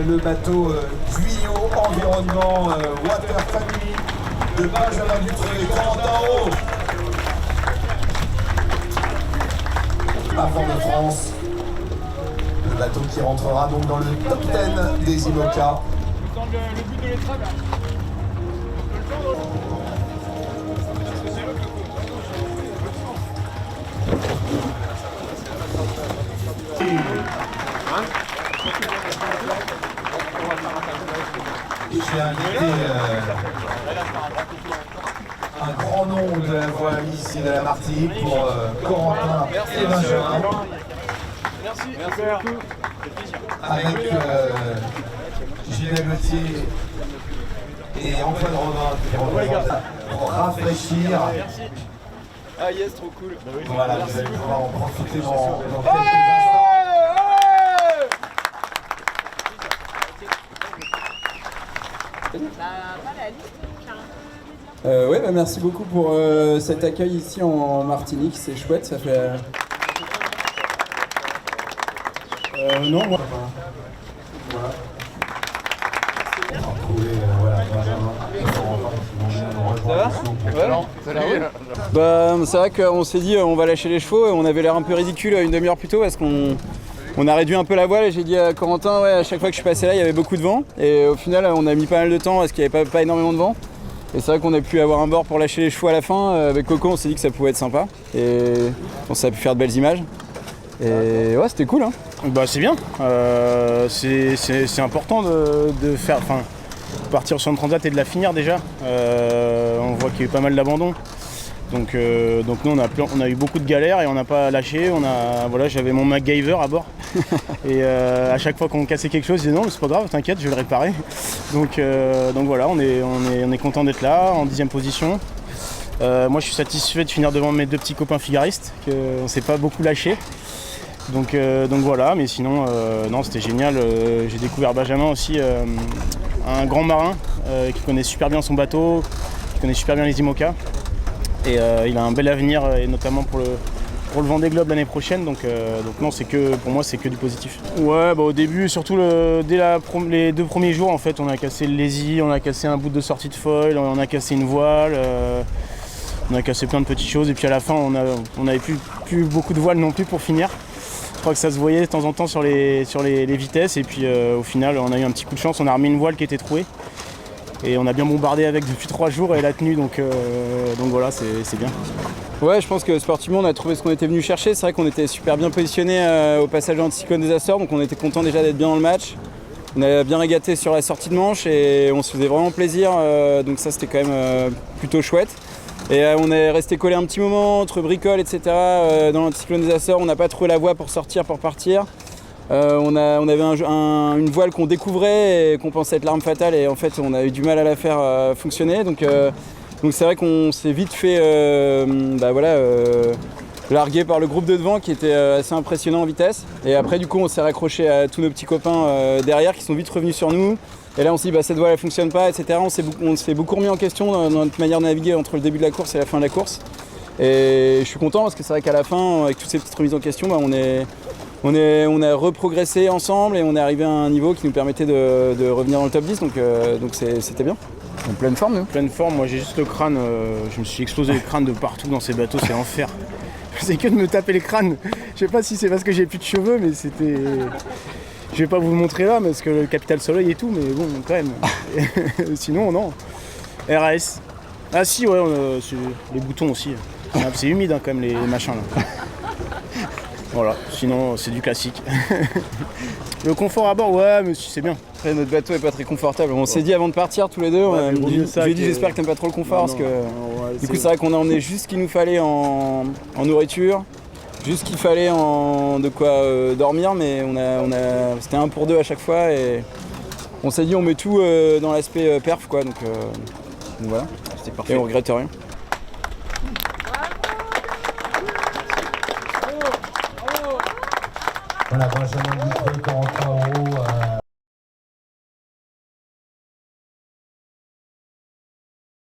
le bateau Guyot Environnement Water Family de Benjamin Dutré et Corentin Haut. Avant de France, le bateau qui rentrera donc dans le top 10 des IMOCA. Le but de l'étrave là. J'ai invité un grand nom de la voile ici de la Martinique pour Corentin et Benjamin. Merci beaucoup. Avec Gilles Gauthier et Antoine Robin qui représentent pour rafraîchir. Ah yes, trop cool. Voilà, vous allez pouvoir en profiter dans quelques instants. Ouais, bah merci beaucoup pour cet accueil ici en Martinique, c'est chouette, ça fait... non, moi... Voilà. On va retrouver Benjamin et Corentin qui vont nous rejoindre. Salut. Bah, c'est vrai qu'on s'est dit on va lâcher les chevaux et on avait l'air un peu ridicule une demi-heure plus tôt parce qu'on a réduit un peu la voile et j'ai dit à Corentin, ouais, à chaque fois que je suis passé là il y avait beaucoup de vent et au final on a mis pas mal de temps parce qu'il n'y avait pas énormément de vent. Et c'est vrai qu'on a pu avoir un bord pour lâcher les chevaux à la fin. Avec Coco, on s'est dit que ça pouvait être sympa. Et ça a pu faire de belles images. Et ouais, c'était cool. Hein. Bah, c'est bien. C'est important de faire, partir sur une transat et de la finir déjà. On voit qu'il y a eu pas mal d'abandon. Donc nous, on a eu beaucoup de galères et on n'a pas lâché. Voilà, j'avais mon MacGyver à bord. Et à chaque fois qu'on cassait quelque chose, je disais non, mais c'est pas grave, t'inquiète, je vais le réparer. Donc voilà, on est content d'être là, en 10e position. Moi, je suis satisfait de finir devant mes deux petits copains figaristes, qu'on ne s'est pas beaucoup lâché. Donc voilà, mais sinon, non, c'était génial. J'ai découvert Benjamin aussi, un grand marin qui connaît super bien son bateau, qui connaît super bien les IMOCA. Et il a un bel avenir, et notamment pour le Vendée Globe l'année prochaine. Donc non, pour moi, c'est que du positif. Ouais, bah, au début, surtout dès les 2 premiers jours, en fait, on a cassé le lazy, on a cassé un bout de sortie de foil, on a cassé une voile, on a cassé plein de petites choses. Et puis à la fin, on n'avait plus beaucoup de voiles non plus pour finir. Je crois que ça se voyait de temps en temps sur les vitesses. Et puis au final, on a eu un petit coup de chance, on a remis une voile qui était trouée. Et on a bien bombardé avec depuis 3 jours et elle a tenu, donc voilà, c'est bien. Ouais, je pense que sportivement, on a trouvé ce qu'on était venu chercher. C'est vrai qu'on était super bien positionné au passage de l'anticyclone des Açores, donc on était content déjà d'être bien dans le match. On a bien régaté sur la sortie de manche et on se faisait vraiment plaisir, donc ça c'était quand même plutôt chouette. Et on est resté collé un petit moment entre bricoles, etc. Dans l'anticyclone des Açores, on n'a pas trouvé la voie pour sortir, pour partir. On avait une voile qu'on découvrait et qu'on pensait être l'arme fatale et en fait on a eu du mal à la faire fonctionner. Donc c'est vrai qu'on s'est vite fait larguer par le groupe de devant qui était assez impressionnant en vitesse. Et après du coup on s'est raccroché à tous nos petits copains derrière qui sont vite revenus sur nous. Et là on s'est dit cette voile elle fonctionne pas, etc. On s'est beaucoup remis en question dans notre manière de naviguer entre le début de la course et la fin de la course. Et je suis content parce que c'est vrai qu'à la fin, avec toutes ces petites remises en question, on a reprogressé ensemble et on est arrivé à un niveau qui nous permettait de revenir dans le top 10, donc c'était bien. En pleine forme, nous. Pleine forme, moi j'ai juste le crâne, je me suis explosé le crâne de partout dans ces bateaux, c'est l'enfer. Je sais que de me taper les crânes. Je sais pas si c'est parce que j'ai plus de cheveux, mais c'était... Je vais pas vous le montrer là, parce que le capital soleil et tout, mais bon, quand même. Sinon, non. RAS. Ah si, ouais, les boutons aussi. C'est humide hein, quand même, les machins là. Voilà, sinon c'est du classique. Le confort à bord, ouais, mais c'est bien. Après, notre bateau est pas très confortable. On s'est dit avant de partir tous les deux, je lui ai dit j'espère que t'aimes pas trop le confort, parce que du coup c'est vrai qu'on a emmené juste ce qu'il nous fallait en nourriture, juste ce qu'il fallait de quoi dormir, mais c'était 1 pour 2 à chaque fois et on s'est dit on met tout dans l'aspect perf quoi, donc voilà, c'était parfait. Et on regrette rien. Voilà, Benjamin Dutré, Corentin Haut.